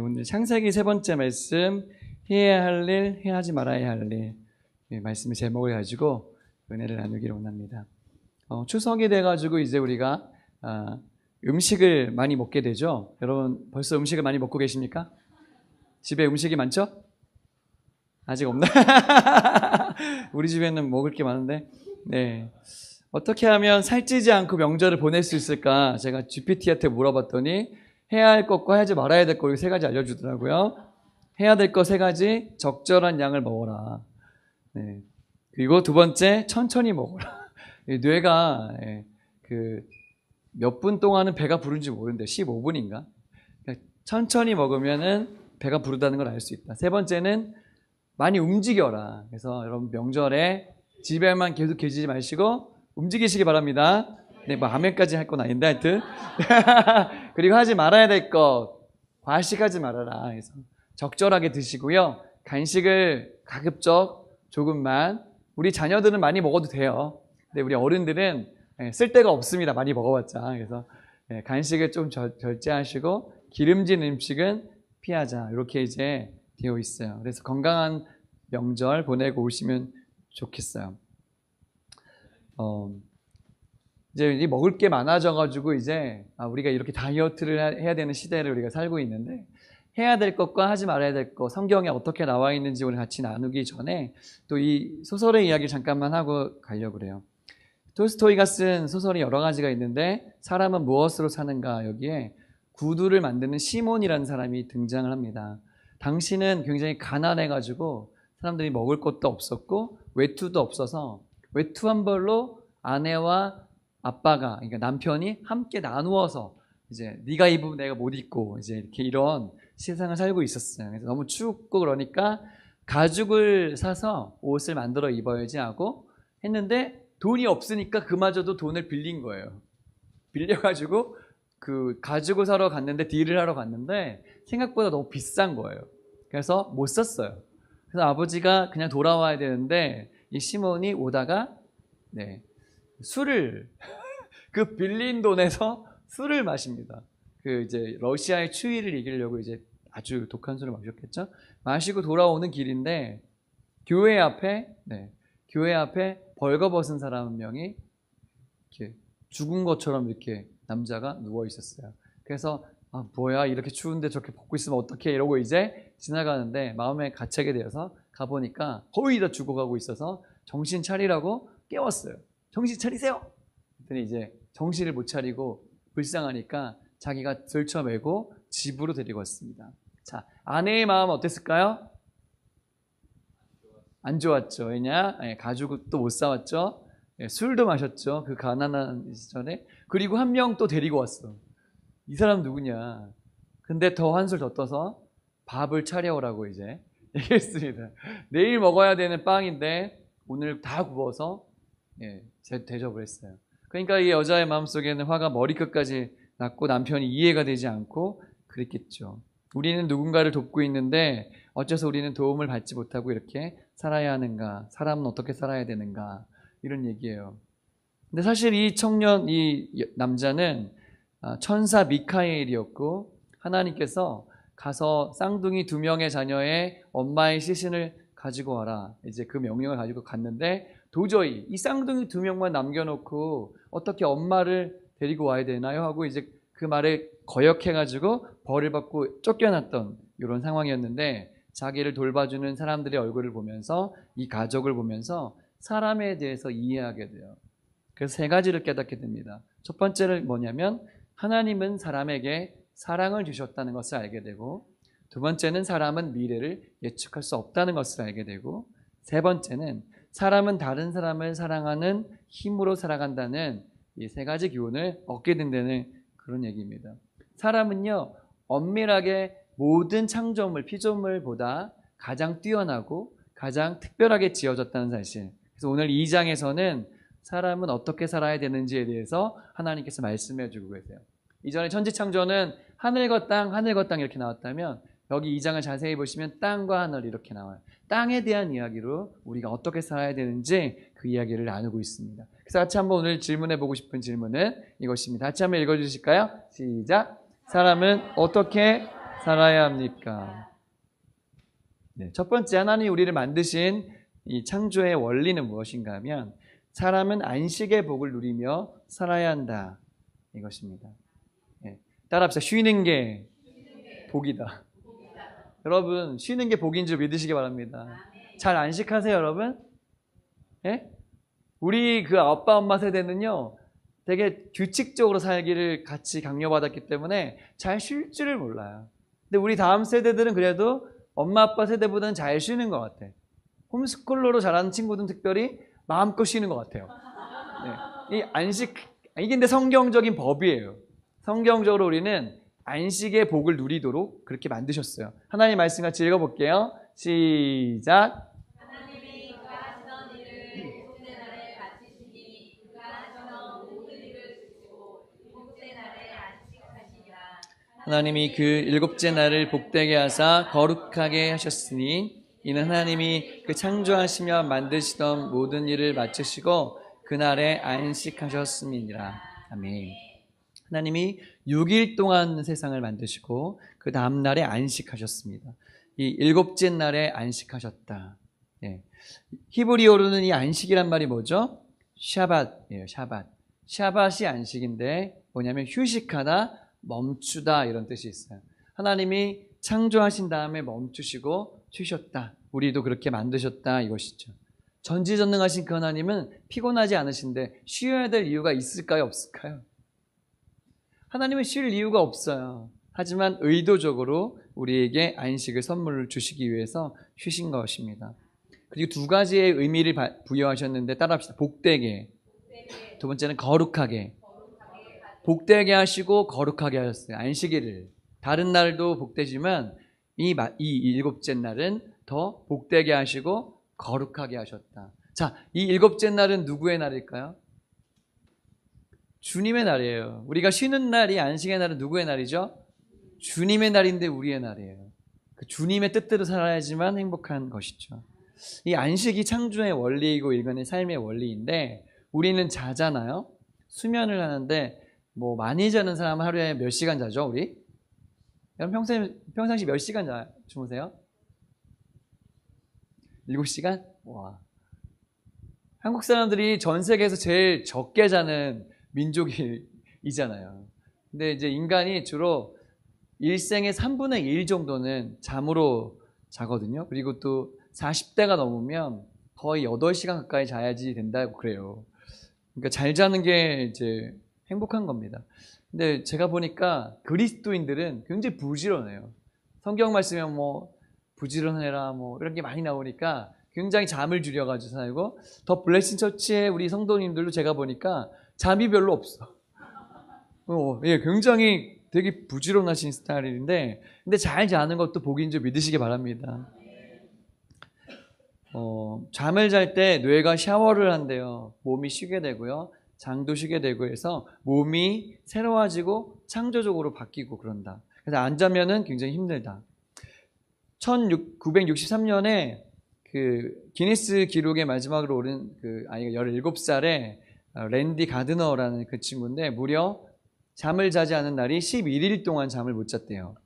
오늘 창세기 세 번째 말씀, 해야 할 일, 해하지 말아야 할 일, 말씀의 제목을 가지고 은혜를 나누기를 원합니다. 추석이 돼가지고 이제 우리가 음식을 많이 먹게 되죠. 여러분 벌써 음식을 많이 먹고 계십니까? 집에 음식이 많죠? 아직 없나? 우리 집에는 먹을 게 많은데, 네. 어떻게 하면 살찌지 않고 명절을 보낼 수 있을까? 제가 GPT한테 물어봤더니 해야 할 것과 하지 말아야 될 거 세 가지 알려주더라고요. 해야 될 거 세 가지, 적절한 양을 먹어라. 네. 그리고 두 번째, 천천히 먹어라. 뇌가 몇 분 동안은 배가 부른지 모르는데 15분인가? 천천히 먹으면은 배가 부르다는 걸 알 수 있다. 세 번째는 많이 움직여라. 그래서 여러분 명절에 집에만 계속 계시지 마시고 움직이시기 바랍니다. 네, 뭐 아멘까지 할 건 아닌데 하여튼. 그리고 하지 말아야 될 것, 과식하지 말아라. 그래서 적절하게 드시고요. 간식을 가급적 조금만. 우리 자녀들은 많이 먹어도 돼요. 근데 우리 어른들은 쓸 데가 없습니다. 많이 먹어봤자. 그래서 간식을 좀 절제하시고 기름진 음식은 피하자. 이렇게 이제 되어 있어요. 그래서 건강한 명절 보내고 오시면 좋겠어요. 이제 먹을 게 많아져가지고 이제 우리가 이렇게 다이어트를 해야 되는 시대를 우리가 살고 있는데, 해야 될 것과 하지 말아야 될 것, 성경에 어떻게 나와 있는지 오늘 같이 나누기 전에 또 이 소설의 이야기 잠깐만 하고 가려고 그래요. 톨스토이가 쓴 소설이 여러 가지가 있는데, 사람은 무엇으로 사는가, 여기에 구두를 만드는 시몬이라는 사람이 등장을 합니다. 당시는 굉장히 가난해가지고 사람들이 먹을 것도 없었고 외투도 없어서 외투 한 벌로 아내와 아빠가, 그러니까 남편이 함께 나누어서 이제 네가 입으면 내가 못 입고 이제 이렇게 이런 세상을 살고 있었어요. 그래서 너무 춥고 그러니까 가죽을 사서 옷을 만들어 입어야지 하고 했는데, 돈이 없으니까 그마저도 돈을 빌린 거예요. 빌려가지고 그 가죽을 사러 갔는데, 딜을 하러 갔는데 생각보다 너무 비싼 거예요. 그래서 못 샀어요. 그래서 아버지가 그냥 돌아와야 되는데 이 시몬이 오다가 술을 그 빌린 돈에서 술을 마십니다. 그 이제 러시아의 추위를 이기려고 이제 아주 독한 술을 마셨겠죠. 마시고 돌아오는 길인데 교회 앞에 벌거벗은 사람 한 명이 이렇게 죽은 것처럼 이렇게 남자가 누워 있었어요. 그래서 뭐야, 이렇게 추운데 저렇게 벗고 있으면 어떡해, 이러고 이제 지나가는데 마음에 가책이 되어서 가보니까 거의 다 죽어가고 있어서 정신 차리라고 깨웠어요. 정신 차리세요! 그랬더니 이제 정신을 못 차리고 불쌍하니까 자기가 들쳐매고 집으로 데리고 왔습니다. 자, 아내의 마음은 어땠을까요? 안 좋았죠. 왜냐? 가죽도 못 사왔죠. 술도 마셨죠. 그 가난한 시절에. 그리고 한 명 또 데리고 왔어. 이 사람 누구냐? 근데 더 한술 더 떠서 밥을 차려오라고 이제 얘기했습니다. 내일 먹어야 되는 빵인데 오늘 다 구워서 대접을 했어요. 그러니까 이 여자의 마음속에는 화가 머리끝까지 났고 남편이 이해가 되지 않고 그랬겠죠. 우리는 누군가를 돕고 있는데 어째서 우리는 도움을 받지 못하고 이렇게 살아야 하는가? 사람은 어떻게 살아야 되는가? 이런 얘기예요. 근데 사실 이 남자는 천사 미카엘이었고, 하나님께서 가서 쌍둥이 2명의 자녀의 엄마의 시신을 가지고 와라, 이제 그 명령을 가지고 갔는데, 도저히 이 쌍둥이 2명만 남겨놓고 어떻게 엄마를 데리고 와야 되나요? 하고 이제 그 말에 거역해가지고 벌을 받고 쫓겨났던 이런 상황이었는데, 자기를 돌봐주는 사람들의 얼굴을 보면서, 이 가족을 보면서 사람에 대해서 이해하게 돼요. 그래서 3가지를 깨닫게 됩니다. 첫 번째는 뭐냐면, 하나님은 사람에게 사랑을 주셨다는 것을 알게 되고, 두 번째는 사람은 미래를 예측할 수 없다는 것을 알게 되고, 세 번째는 사람은 다른 사람을 사랑하는 힘으로 살아간다는 이 3가지 교훈을 얻게 된다는 그런 얘기입니다. 사람은요, 엄밀하게 모든 창조물, 피조물보다 가장 뛰어나고 가장 특별하게 지어졌다는 사실. 그래서 오늘 2장에서는 사람은 어떻게 살아야 되는지에 대해서 하나님께서 말씀해 주고 계세요. 이전에 천지창조는 하늘과 땅 이렇게 나왔다면, 여기 2장을 자세히 보시면 땅과 하늘 이렇게 나와요. 땅에 대한 이야기로 우리가 어떻게 살아야 되는지 그 이야기를 나누고 있습니다. 그래서 같이 한번 오늘 질문해 보고 싶은 질문은 이것입니다. 같이 한번 읽어주실까요? 시작. 사람은 어떻게 살아야 합니까? 네, 첫 번째 하나님 우리를 만드신 이 창조의 원리는 무엇인가 하면 사람은 안식의 복을 누리며 살아야 한다. 이것입니다. 네, 따라합시다. 쉬는 게 복이다. 여러분 쉬는 게 복인 줄 믿으시기 바랍니다. 잘 안식하세요 여러분. 네? 우리 그 아빠 엄마 세대는요 되게 규칙적으로 살기를 같이 강요받았기 때문에 잘 쉴 줄을 몰라요. 근데 우리 다음 세대들은 그래도 엄마 아빠 세대보다는 잘 쉬는 것 같아. 홈스쿨러로 자라는 친구들은 특별히 마음껏 쉬는 것 같아요. 네. 이 안식 이게 근데 성경적인 법이에요. 성경적으로 우리는 안식의 복을 누리도록 그렇게 만드셨어요. 하나님 말씀 같이 읽어볼게요. 시작. 하나님이 그가 하시던 일을 일곱째 날에 마치시니 그가 하시던 모든 일을 주시고 일곱째 날에 안식하시니라. 하나님이 그 일곱째 날을 복되게 하사 거룩하게 하셨으니 이는 하나님이 그 창조하시며 만드시던 모든 일을 마치시고 그날에 안식하셨음이니라. 아멘. 하나님이 6일 동안 세상을 만드시고 그 다음 날에 안식하셨습니다. 이 일곱째 날에 안식하셨다. 예. 히브리어로는 이 안식이란 말이 뭐죠? 샤밧이에요. 샤밧. 샤밧이 안식인데 뭐냐면 휴식하다, 멈추다 이런 뜻이 있어요. 하나님이 창조하신 다음에 멈추시고 쉬셨다. 우리도 그렇게 만드셨다 이것이죠. 전지전능하신 그 하나님은 피곤하지 않으신데 쉬어야 될 이유가 있을까요? 없을까요? 하나님은 쉴 이유가 없어요. 하지만 의도적으로 우리에게 안식을 선물을 주시기 위해서 쉬신 것입니다. 그리고 두 가지의 의미를 부여하셨는데 따라합시다. 복되게. 두 번째는 거룩하게. 복되게 하시고 거룩하게 하셨어요. 안식일을. 다른 날도 복되지만 이 일곱째 날은 더 복되게 하시고 거룩하게 하셨다. 자, 이 일곱째 날은 누구의 날일까요? 주님의 날이에요. 우리가 쉬는 날이 안식의 날은 누구의 날이죠? 주님의 날인데 우리의 날이에요. 그 주님의 뜻대로 살아야지만 행복한 것이죠. 이 안식이 창조의 원리이고 인간의 삶의 원리인데 우리는 자잖아요. 수면을 하는데 뭐 많이 자는 사람은 하루에 몇 시간 자죠, 우리? 여러분 평상시 몇 시간 주무세요? 7시간? 와. 한국 사람들이 전 세계에서 제일 적게 자는 민족이잖아요. 근데 이제 인간이 주로 일생의 3분의 1 정도는 잠으로 자거든요. 그리고 또 40대가 넘으면 거의 8시간 가까이 자야지 된다고 그래요. 그러니까 잘 자는 게 이제 행복한 겁니다. 근데 제가 보니까 그리스도인들은 굉장히 부지런해요. 성경 말씀에 뭐 부지런해라 뭐 이런 게 많이 나오니까 굉장히 잠을 줄여가지고 살고 더 블레싱 처치의 우리 성도님들도 제가 보니까 잠이 별로 없어. 예, 굉장히 되게 부지런하신 스타일인데 근데 잘 자는 것도 복인 줄 믿으시기 바랍니다. 잠을 잘 때 뇌가 샤워를 한대요. 몸이 쉬게 되고요. 장도 쉬게 되고 해서 몸이 새로워지고 창조적으로 바뀌고 그런다. 그래서 안 자면은 굉장히 힘들다. 1963년에 그 기네스 기록의 마지막으로 오른 그 아이가 17살에 랜디 가드너라는 그 친구인데 무려 잠을 자지 않은 날이 11일 동안 잠을 못 잤대요.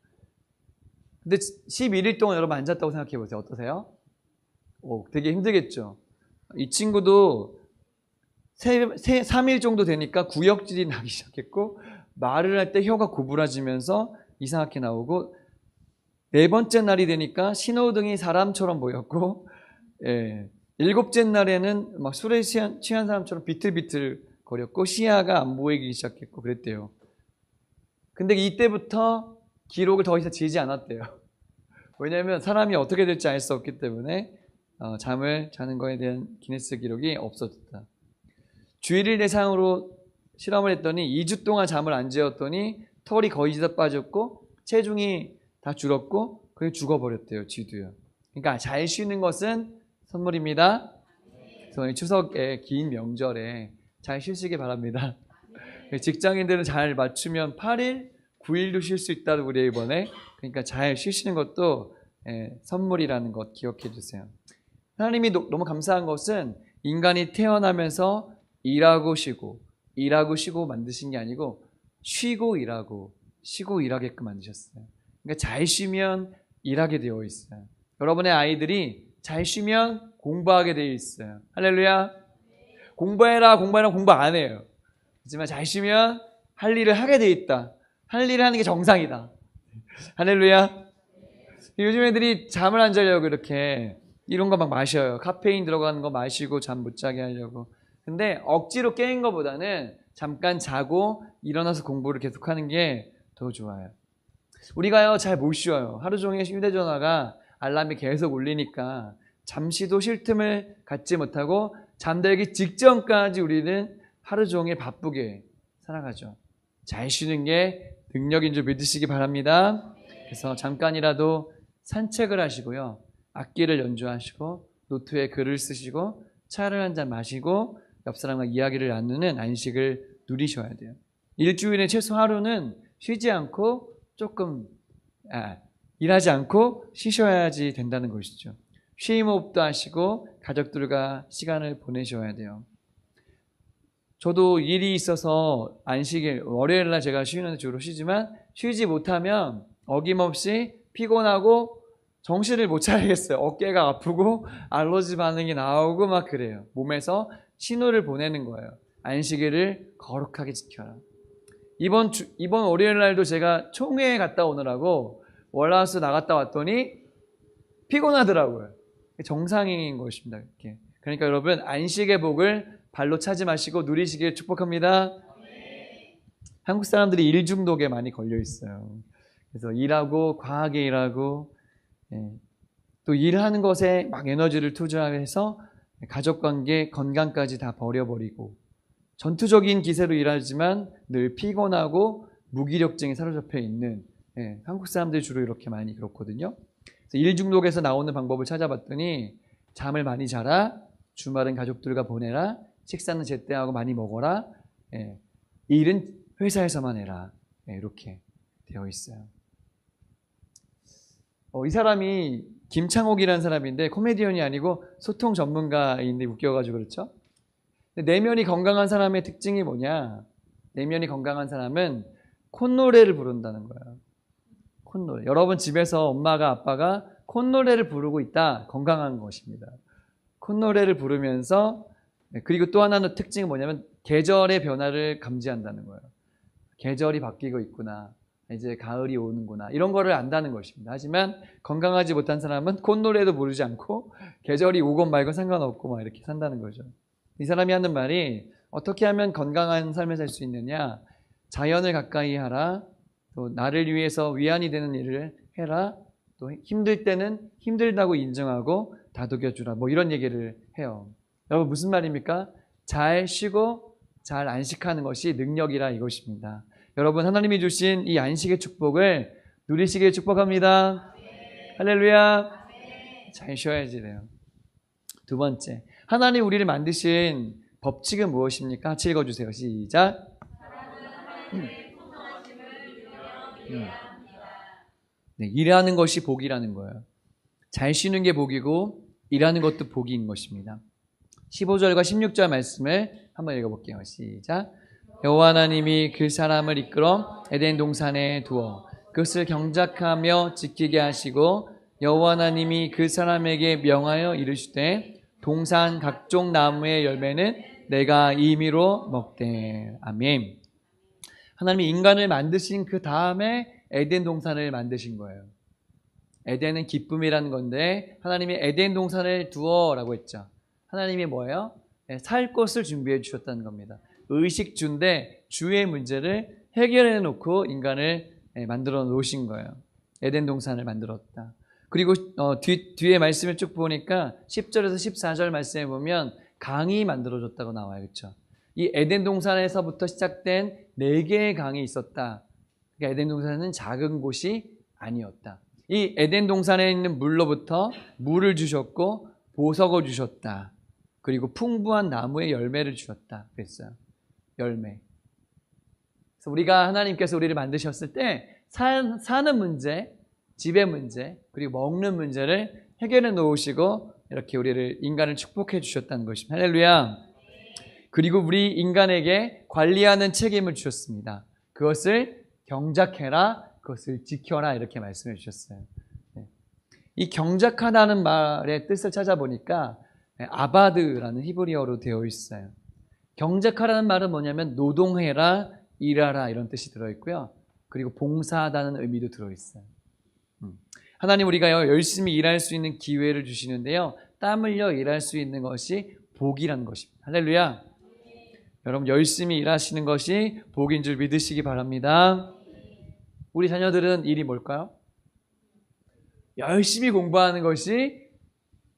근데 11일 동안 여러분 안 잤다고 생각해 보세요. 어떠세요? 되게 힘들겠죠. 이 친구도 3일 정도 되니까 구역질이 나기 시작했고 말을 할 때 혀가 구부라지면서 이상하게 나오고 4번째 날이 되니까 신호등이 사람처럼 보였고 7째 날에는 막 술에 취한 사람처럼 비틀비틀 거렸고 시야가 안 보이기 시작했고 그랬대요. 근데 이때부터 기록을 더 이상 지지 않았대요. 왜냐하면 사람이 어떻게 될지 알 수 없기 때문에 잠을 자는 거에 대한 기네스 기록이 없어졌다. 주일을 대상으로 실험을 했더니 2주 동안 잠을 안 재웠더니 털이 거의 다 빠졌고 체중이 다 줄었고 그게 죽어버렸대요. 쥐도요. 그러니까 잘 쉬는 것은 선물입니다. 그래서 추석에 긴 명절에 잘 쉬시기 바랍니다. 직장인들은 잘 맞추면 8일, 9일도 쉴 수 있다고 그래요 이번에. 그러니까 잘 쉬시는 것도 선물이라는 것 기억해 주세요. 하나님이 너무 감사한 것은 인간이 태어나면서 일하고 쉬고 만드신 게 아니고 쉬고 일하고 쉬고 일하게끔 만드셨어요. 그러니까 잘 쉬면 일하게 되어 있어요. 여러분의 아이들이 잘 쉬면 공부하게 되어 있어요. 할렐루야. 공부해라 공부 안 해요. 하지만 잘 쉬면 할 일을 하게 되어 있다. 할 일을 하는 게 정상이다. 할렐루야. 요즘 애들이 잠을 안 자려고 이렇게 이런 거 막 마셔요. 카페인 들어가는 거 마시고 잠 못 자게 하려고. 근데 억지로 깨는 것보다는 잠깐 자고 일어나서 공부를 계속하는 게 더 좋아요. 우리가요 잘 못 쉬어요. 하루 종일 휴대전화가 알람이 계속 울리니까 잠시도 쉴 틈을 갖지 못하고 잠들기 직전까지 우리는 하루 종일 바쁘게 살아가죠. 잘 쉬는 게 능력인 줄 믿으시기 바랍니다. 그래서 잠깐이라도 산책을 하시고요. 악기를 연주하시고 노트에 글을 쓰시고 차를 한 잔 마시고 옆 사람과 이야기를 나누는 안식을 누리셔야 돼요. 일주일에 최소 하루는 쉬지 않고 일하지 않고 쉬셔야지 된다는 것이죠. 쉼호흡도 하시고 가족들과 시간을 보내셔야 돼요. 저도 일이 있어서 안식일, 월요일날 제가 쉬는 주로 쉬지만 쉬지 못하면 어김없이 피곤하고 정신을 못 차리겠어요. 어깨가 아프고 알러지 반응이 나오고 막 그래요. 몸에서 신호를 보내는 거예요. 안식일을 거룩하게 지켜라. 이번 월요일날도 제가 총회에 갔다 오느라고 월화수 나갔다 왔더니 피곤하더라고요. 정상인 것입니다. 이렇게. 그러니까 여러분 안식의 복을 발로 차지 마시고 누리시길 축복합니다. 한국 사람들이 일 중독에 많이 걸려 있어요. 그래서 일하고 과하게 일하고 또 일하는 것에 막 에너지를 투자해서 가족관계, 건강까지 다 버려버리고 전투적인 기세로 일하지만 늘 피곤하고 무기력증에 사로잡혀 있는 한국 사람들이 주로 이렇게 많이 그렇거든요. 그래서 일 중독에서 나오는 방법을 찾아봤더니 잠을 많이 자라, 주말은 가족들과 보내라, 식사는 제때하고 많이 먹어라, 일은 회사에서만 해라, 이렇게 되어 있어요. 이 사람이 김창옥이라는 사람인데 코미디언이 아니고 소통 전문가인데 웃겨가지고 그렇죠. 내면이 건강한 사람의 특징이 뭐냐? 내면이 건강한 사람은 콧노래를 부른다는 거예요. 콧노래. 여러분 집에서 엄마가 아빠가 콧노래를 부르고 있다. 건강한 것입니다. 콧노래를 부르면서 그리고 또 하나는 특징이 뭐냐면 계절의 변화를 감지한다는 거예요. 계절이 바뀌고 있구나. 이제 가을이 오는구나. 이런 거를 안다는 것입니다. 하지만 건강하지 못한 사람은 콧노래도 부르지 않고 계절이 오건 말건 상관없고 막 이렇게 산다는 거죠. 이 사람이 하는 말이 어떻게 하면 건강한 삶을 살 수 있느냐? 자연을 가까이 하라. 또 나를 위해서 위안이 되는 일을 해라. 또 힘들 때는 힘들다고 인정하고 다독여주라. 뭐 이런 얘기를 해요. 여러분 무슨 말입니까? 잘 쉬고 잘 안식하는 것이 능력이라 이것입니다. 여러분 하나님이 주신 이 안식의 축복을 누리시길 축복합니다. 할렐루야. 잘 쉬어야지 돼요. 두 번째, 하나님 우리를 만드신 법칙은 무엇입니까? 같이 읽어주세요. 시작. 일하는 것이 복이라는 거예요. 잘 쉬는 게 복이고 일하는 것도 복인 것입니다. 15절과 16절 말씀을 한번 읽어볼게요. 시작. 여호와 하나님이 그 사람을 이끌어 에덴 동산에 두어 그것을 경작하며 지키게 하시고 여호와 하나님이 그 사람에게 명하여 이르시되 동산 각종 나무의 열매는 내가 임의로 먹되. 아멘. 하나님이 인간을 만드신 그 다음에 에덴 동산을 만드신 거예요. 에덴은 기쁨이라는 건데 하나님이 에덴 동산을 두어라고 했죠. 하나님이 뭐예요? 살 것을 준비해 주셨다는 겁니다. 의식주인데 주의 문제를 해결해 놓고 인간을 만들어 놓으신 거예요. 에덴 동산을 만들었다. 그리고 뒤에 말씀을 쭉 보니까 10절에서 14절 말씀에 보면 강이 만들어졌다고 나와요. 그렇죠? 이 에덴 동산에서부터 시작된 4개의 강이 있었다. 그러니까 에덴 동산은 작은 곳이 아니었다. 이 에덴 동산에 있는 물로부터 물을 주셨고 보석을 주셨다. 그리고 풍부한 나무의 열매를 주셨다. 그랬어요. 열매. 그래서 우리가 하나님께서 우리를 만드셨을 때 사는 문제, 집의 문제, 그리고 먹는 문제를 해결해 놓으시고 이렇게 우리를 인간을 축복해 주셨다는 것입니다. 할렐루야. 그리고 우리 인간에게 관리하는 책임을 주셨습니다. 그것을 경작해라, 그것을 지켜라 이렇게 말씀해 주셨어요. 네. 이 경작하다는 말의 뜻을 찾아보니까 아바드라는 히브리어로 되어 있어요. 경작하라는 말은 뭐냐면 노동해라, 일하라 이런 뜻이 들어있고요. 그리고 봉사하다는 의미도 들어있어요. 하나님 우리가 열심히 일할 수 있는 기회를 주시는데요. 땀 흘려 일할 수 있는 것이 복이라는 것입니다. 할렐루야. 여러분 열심히 일하시는 것이 복인 줄 믿으시기 바랍니다. 우리 자녀들은 일이 뭘까요? 열심히 공부하는 것이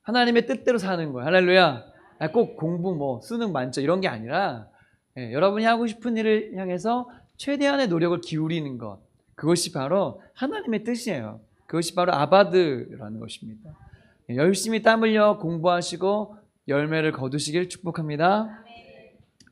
하나님의 뜻대로 사는 거예요. 할렐루야. 꼭 공부 수능 만점 이런 게 아니라 여러분이 하고 싶은 일을 향해서 최대한의 노력을 기울이는 것, 그것이 바로 하나님의 뜻이에요. 그것이 바로 아바드라는 것입니다. 열심히 땀 흘려 공부하시고 열매를 거두시길 축복합니다.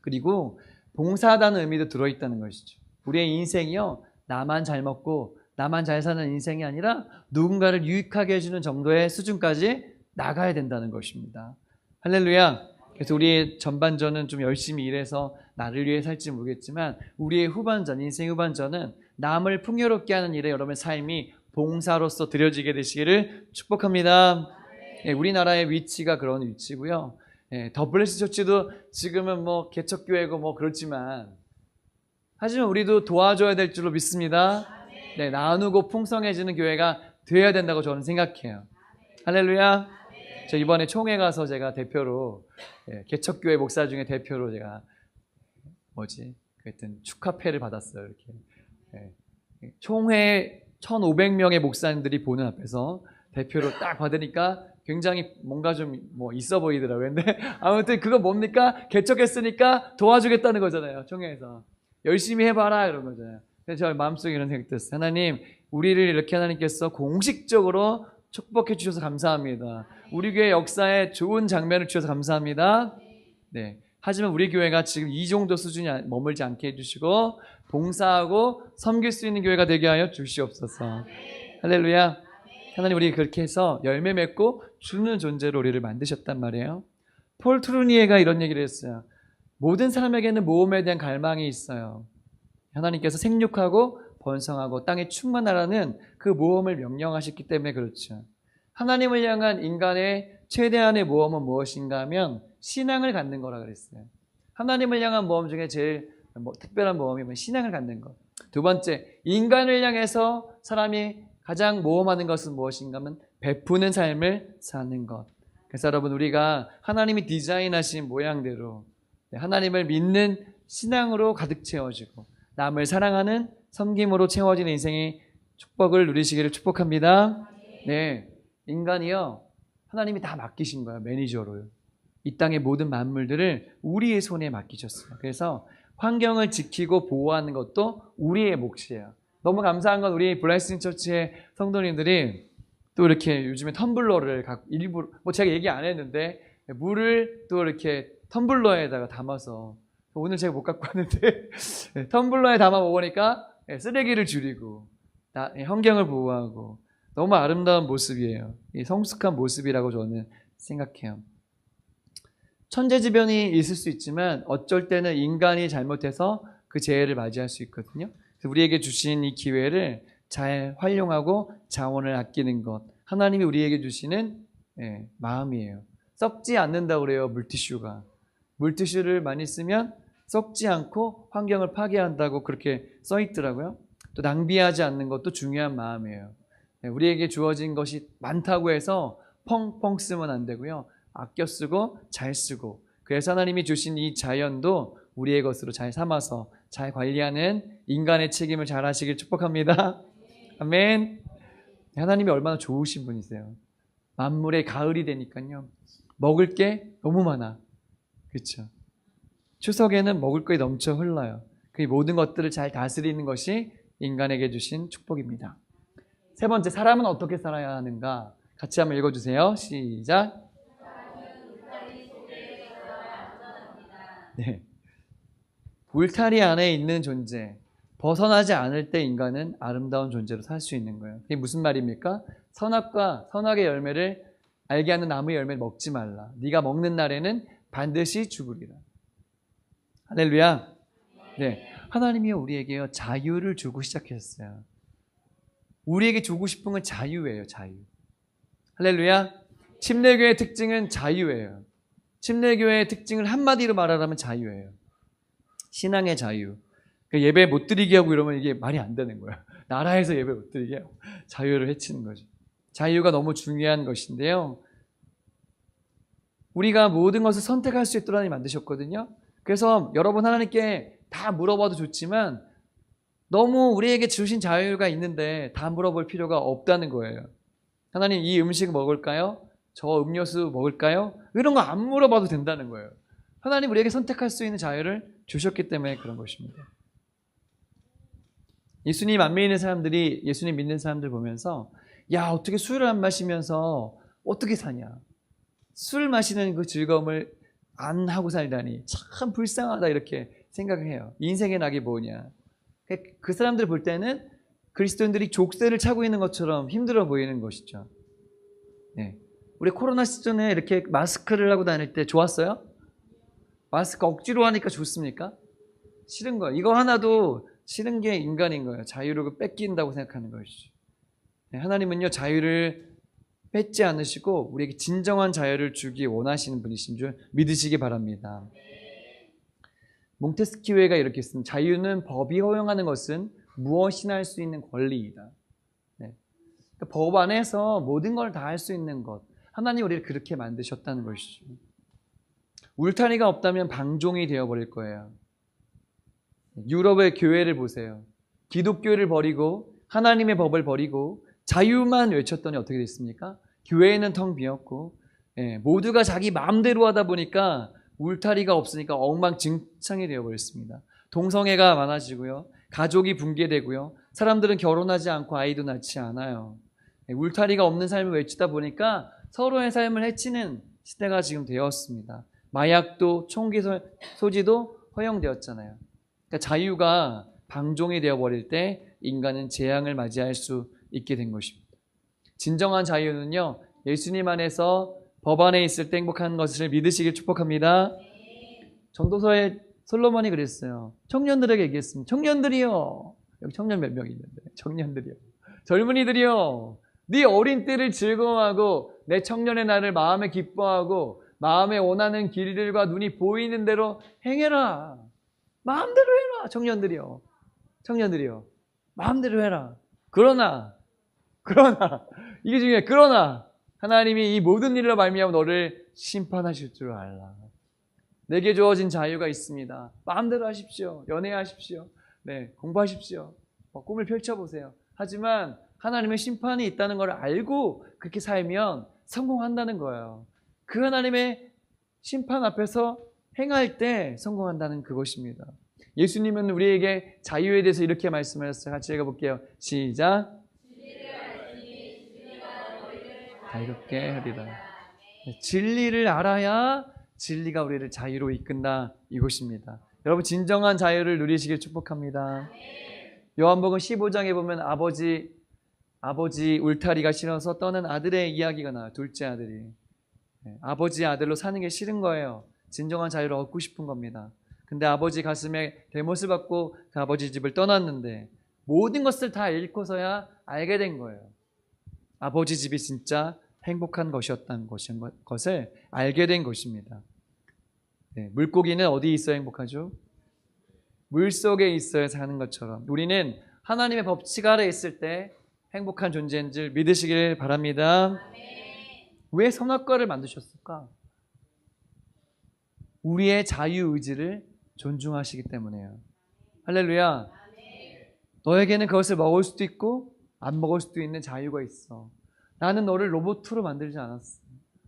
그리고 봉사하다는 의미도 들어있다는 것이죠. 우리의 인생이요, 나만 잘 먹고 나만 잘 사는 인생이 아니라 누군가를 유익하게 해주는 정도의 수준까지 나가야 된다는 것입니다. 할렐루야. 그래서 우리의 전반전은 좀 열심히 일해서 나를 위해 살지 모르겠지만 우리의 후반전, 인생 후반전은 남을 풍요롭게 하는 일에 여러분의 삶이 봉사로서 드려지게 되시기를 축복합니다. 우리나라의 위치가 그런 위치고요. 더 블레스 처치도 지금은 개척교회고 그렇지만 하지만 우리도 도와줘야 될 줄로 믿습니다. 나누고 풍성해지는 교회가 되어야 된다고 저는 생각해요. 할렐루야. 저 이번에 총회 가서 제가 대표로 개척교회 목사 중에 대표로 제가 하여튼 축하패를 받았어요. 이렇게 총회 1,500명의 목사님들이 보는 앞에서 대표로 딱 받으니까 굉장히 뭔가 좀 있어 보이더라고요. 근데 아무튼 그거 뭡니까? 개척했으니까 도와주겠다는 거잖아요. 총회에서 열심히 해봐라 이런 거잖아요. 그래서 저 마음속에 이런 생각이 들었어요. 하나님, 우리를 이렇게 하나님께서 공식적으로 축복해 주셔서 감사합니다. 우리 교회 역사에 좋은 장면을 주셔서 감사합니다. 네. 하지만 우리 교회가 지금 이 정도 수준이 머물지 않게 해주시고 봉사하고 섬길 수 있는 교회가 되게 하여 주시옵소서. 할렐루야. 하나님, 우리 그렇게 해서 열매 맺고 주는 존재로 우리를 만드셨단 말이에요. 폴 트루니에가 이런 얘기를 했어요. 모든 사람에게는 모험에 대한 갈망이 있어요. 하나님께서 생육하고 번성하고 땅에 충만하라는 그 모험을 명령하셨기 때문에 그렇죠. 하나님을 향한 인간의 최대한의 모험은 무엇인가 하면 신앙을 갖는 거라 그랬어요. 하나님을 향한 모험 중에 제일 특별한 모험이면 신앙을 갖는 것. 두 번째, 인간을 향해서 사람이 가장 모험하는 것은 무엇인가 하면 베푸는 삶을 사는 것. 그래서 여러분, 우리가 하나님이 디자인하신 모양대로 하나님을 믿는 신앙으로 가득 채워지고 남을 사랑하는 섬김으로 채워진 인생의 축복을 누리시기를 축복합니다. 네, 인간이요, 하나님이 다 맡기신 거예요. 매니저로요. 이 땅의 모든 만물들을 우리의 손에 맡기셨어요. 그래서 환경을 지키고 보호하는 것도 우리의 몫이에요. 너무 감사한 건 우리 블레싱 처치의 성도님들이 또 이렇게 요즘에 텀블러를 일부러 제가 얘기 안 했는데 물을 또 이렇게 텀블러에다가 담아서 오늘 제가 못 갖고 왔는데 텀블러에 담아 먹으니까 쓰레기를 줄이고 환경을 보호하고 너무 아름다운 모습이에요. 성숙한 모습이라고 저는 생각해요. 천재지변이 있을 수 있지만 어쩔 때는 인간이 잘못해서 그 재해를 맞이할 수 있거든요. 그래서 우리에게 주신 이 기회를 잘 활용하고 자원을 아끼는 것, 하나님이 우리에게 주시는 마음이에요. 썩지 않는다고 그래요. 물티슈를 많이 쓰면 썩지 않고 환경을 파괴한다고 그렇게 써 있더라고요. 또 낭비하지 않는 것도 중요한 마음이에요. 우리에게 주어진 것이 많다고 해서 펑펑 쓰면 안 되고요. 아껴 쓰고 잘 쓰고, 그래서 하나님이 주신 이 자연도 우리의 것으로 잘 삼아서 잘 관리하는 인간의 책임을 잘 하시길 축복합니다. 아멘. 하나님이 얼마나 좋으신 분이세요. 만물의 가을이 되니까요, 먹을 게 너무 많아. 그렇죠? 추석에는 먹을 것이 넘쳐 흘러요. 그 모든 것들을 잘 다스리는 것이 인간에게 주신 축복입니다. 세 번째, 사람은 어떻게 살아야 하는가? 같이 한번 읽어주세요. 시작. 네. 울타리 안에 있는 존재, 벗어나지 않을 때 인간은 아름다운 존재로 살 수 있는 거예요. 그게 무슨 말입니까? 선악과 선악의 열매를 알게 하는 나무의 열매를 먹지 말라. 네가 먹는 날에는 반드시 죽으리라. 할렐루야. 네, 하나님이 우리에게 자유를 주고 시작했어요. 우리에게 주고 싶은 건 자유예요. 자유. 할렐루야. 침례교회의 특징은 자유예요. 침례교회의 특징을 한마디로 말하라면 자유예요. 신앙의 자유. 예배 못 드리게 하고 이러면 이게 말이 안 되는 거예요. 나라에서 예배 못 드리게 하고 자유를 해치는 거죠. 자유가 너무 중요한 것인데요. 우리가 모든 것을 선택할 수 있도록 하나님 만드셨거든요. 그래서 여러분 하나님께 다 물어봐도 좋지만 너무 우리에게 주신 자유가 있는데 다 물어볼 필요가 없다는 거예요. 하나님 이 음식 먹을까요? 저 음료수 먹을까요? 이런 거 안 물어봐도 된다는 거예요. 하나님 우리에게 선택할 수 있는 자유를 주셨기 때문에 그런 것입니다. 예수님 안 믿는 사람들이 예수님 믿는 사람들 보면서 야 어떻게 술을 안 마시면서 어떻게 사냐. 술 마시는 그 즐거움을 안 하고 살다니 참 불쌍하다 이렇게 생각을 해요. 인생의 낙이 뭐냐. 그 사람들 볼 때는 그리스도인들이 족쇄를 차고 있는 것처럼 힘들어 보이는 것이죠. 네. 우리 코로나 시즌에 이렇게 마스크를 하고 다닐 때 좋았어요? 마스크 억지로 하니까 좋습니까? 싫은 거예요. 이거 하나도 싫은 게 인간인 거예요. 자유를 뺏긴다고 생각하는 것이죠. 네. 하나님은요 자유를 뺏지 않으시고 우리에게 진정한 자유를 주기 원하시는 분이신 줄 믿으시기 바랍니다. 몽테스키웨가 이렇게 했습니다. 자유는 법이 허용하는 것은 무엇이나 할 수 있는 권리이다. 네. 그러니까 법 안에서 모든 걸 다 할 수 있는 것. 하나님 우리를 그렇게 만드셨다는 것이죠. 울타리가 없다면 방종이 되어버릴 거예요. 유럽의 교회를 보세요. 기독교를 버리고 하나님의 법을 버리고 자유만 외쳤더니 어떻게 됐습니까? 교회는 텅 비었고 모두가 자기 마음대로 하다 보니까 울타리가 없으니까 엉망진창이 되어버렸습니다. 동성애가 많아지고요. 가족이 붕괴되고요. 사람들은 결혼하지 않고 아이도 낳지 않아요. 울타리가 없는 삶을 외치다 보니까 서로의 삶을 해치는 시대가 지금 되었습니다. 마약도 총기 소지도 허용되었잖아요. 그러니까 자유가 방종이 되어버릴 때 인간은 재앙을 맞이할 수 있게 된 것입니다. 진정한 자유는요. 예수님 안에서 법 안에 있을 때 행복한 것을 믿으시길 축복합니다. 전도서에 솔로몬이 그랬어요. 청년들에게 얘기했습니다. 청년들이요. 여기 청년 몇 명 있는데 청년들이요. 젊은이들이요. 네 어린 때를 즐거워하고 내 청년의 날을 마음에 기뻐하고 마음에 원하는 길들과 눈이 보이는 대로 행해라. 마음대로 해라. 청년들이요. 청년들이요. 마음대로 해라. 그러나 이게 중요해. 그러나 하나님이 이 모든 일로 말미암아 너를 심판하실 줄 알라. 내게 주어진 자유가 있습니다. 마음대로 하십시오. 연애하십시오. 네, 공부하십시오. 꿈을 펼쳐보세요. 하지만 하나님의 심판이 있다는 걸 알고 그렇게 살면 성공한다는 거예요. 그 하나님의 심판 앞에서 행할 때 성공한다는 그것입니다. 예수님은 우리에게 자유에 대해서 이렇게 말씀하셨어요. 같이 읽어볼게요. 시작. 자유롭게 하리라. 진리를 알아야 진리가 우리를 자유로 이끈다 이것입니다. 여러분 진정한 자유를 누리시길 축복합니다. 요한복음 15장에 보면 아버지 울타리가 싫어서 떠난 아들의 이야기가 나와요. 둘째 아들이. 아버지의 아들로 사는 게 싫은 거예요. 진정한 자유를 얻고 싶은 겁니다. 근데 아버지 가슴에 대못을 받고 그 아버지 집을 떠났는데 모든 것을 다 잃고서야 알게 된 거예요. 아버지 집이 진짜 행복한 것이었다는 것을 알게 된 것입니다. 네, 물고기는 어디 있어야 행복하죠? 물속에 있어야 사는 것처럼 우리는 하나님의 법칙 아래 있을 때 행복한 존재인 줄 믿으시길 바랍니다. 왜 선악과를 만드셨을까? 우리의 자유의지를 존중하시기 때문에요. 할렐루야. 너에게는 그것을 먹을 수도 있고 안 먹을 수도 있는 자유가 있어. 나는 너를 로봇으로 만들지 않았어.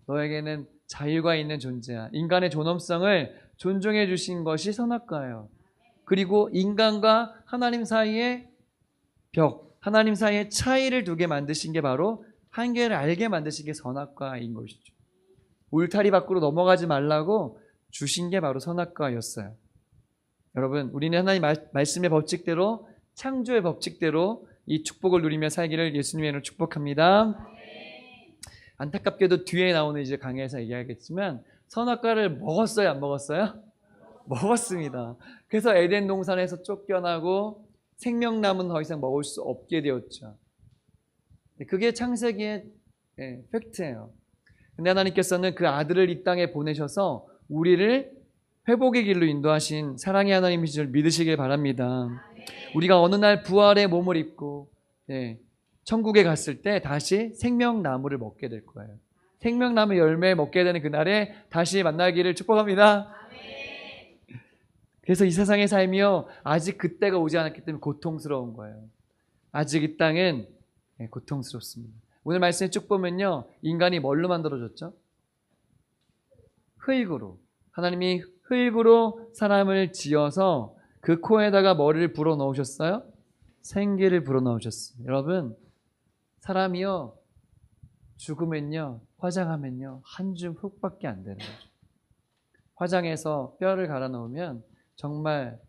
너에게는 자유가 있는 존재야. 인간의 존엄성을 존중해 주신 것이 선악과예요. 그리고 인간과 하나님 사이의 벽, 하나님 사이의 차이를 두게 만드신 게 바로 한계를 알게 만드신 게 선악과인 것이죠. 울타리 밖으로 넘어가지 말라고 주신 게 바로 선악과였어요. 여러분, 우리는 하나님 말씀의 법칙대로, 창조의 법칙대로 이 축복을 누리며 살기를 예수님의 이름으로 축복합니다. 안타깝게도 뒤에 나오는 이제 강의에서 얘기하겠지만 선악과를 먹었어요, 안 먹었어요? 먹었습니다. 그래서 에덴 동산에서 쫓겨나고 생명나무는 더 이상 먹을 수 없게 되었죠. 그게 창세기의 팩트예요. 근데 하나님께서는 그 아들을 이 땅에 보내셔서 우리를 회복의 길로 인도하신 사랑의 하나님이신 줄 믿으시길 바랍니다. 우리가 어느 날 부활의 몸을 입고 천국에 갔을 때 다시 생명나무를 먹게 될 거예요. 생명나무 열매 먹게 되는 그날에 다시 만나기를 축복합니다. 그래서 이 세상의 삶이요, 아직 그때가 오지 않았기 때문에 고통스러운 거예요. 아직 이 땅은 고통스럽습니다. 오늘 말씀에 쭉 보면요, 인간이 뭘로 만들어졌죠? 흙으로. 하나님이 흙으로 사람을 지어서 그 코에다가 뭐를 불어넣으셨어요? 생기를 불어넣으셨어요. 여러분, 사람이요, 죽으면요, 화장하면요, 한 줌 흙밖에 안 되는 거죠. 화장해서 뼈를 갈아 넣으면 정말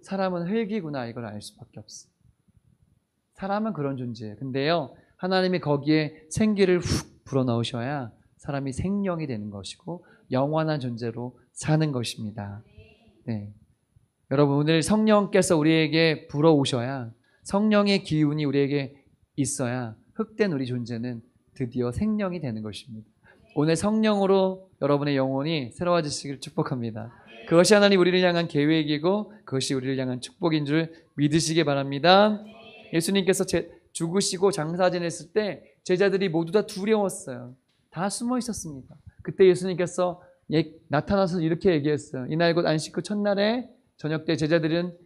사람은 흙이구나 이걸 알 수밖에 없어요. 사람은 그런 존재예요. 근데요, 하나님이 거기에 생기를 훅 불어넣으셔야 사람이 생명이 되는 것이고 영원한 존재로 사는 것입니다. 네. 여러분, 오늘 성령께서 우리에게 불어오셔야, 성령의 기운이 우리에게 있어야 흙된 우리 존재는 드디어 생명이 되는 것입니다. 오늘 성령으로 여러분의 영혼이 새로워지시기를 축복합니다. 그것이 하나님 우리를 향한 계획이고 그것이 우리를 향한 축복인 줄 믿으시기 바랍니다. 예수님께서 죽으시고 장사 지냈을 때 제자들이 모두 다 두려웠어요. 다 숨어 있었습니다. 그때 예수님께서 나타나서 이렇게 얘기했어요. 이날 곧 안식 후 첫날에 저녁 때 제자들은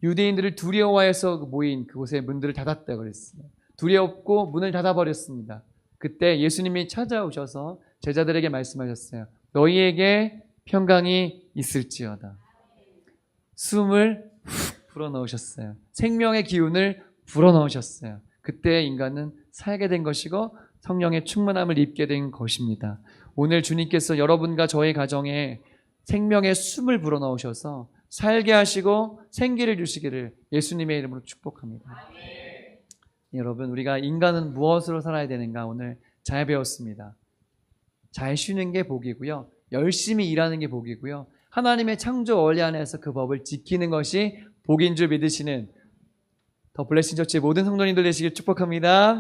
유대인들을 두려워해서 모인 그곳의 문들을 닫았다고 그랬어요. 두렵고 문을 닫아버렸습니다. 그때 예수님이 찾아오셔서 제자들에게 말씀하셨어요. 너희에게 평강이 있을지어다. 숨을 훅 불어넣으셨어요. 생명의 기운을 불어넣으셨어요. 그때 인간은 살게 된 것이고 성령의 충만함을 입게 된 것입니다. 오늘 주님께서 여러분과 저의 가정에 생명의 숨을 불어넣으셔서 살게 하시고 생기를 주시기를 예수님의 이름으로 축복합니다. 여러분, 우리가 인간은 무엇으로 살아야 되는가 오늘 잘 배웠습니다. 잘 쉬는 게 복이고요. 열심히 일하는 게 복이고요. 하나님의 창조 원리 안에서 그 법을 지키는 것이 복인 줄 믿으시는 더 블레싱 처치의 모든 성도님들 되시길 축복합니다.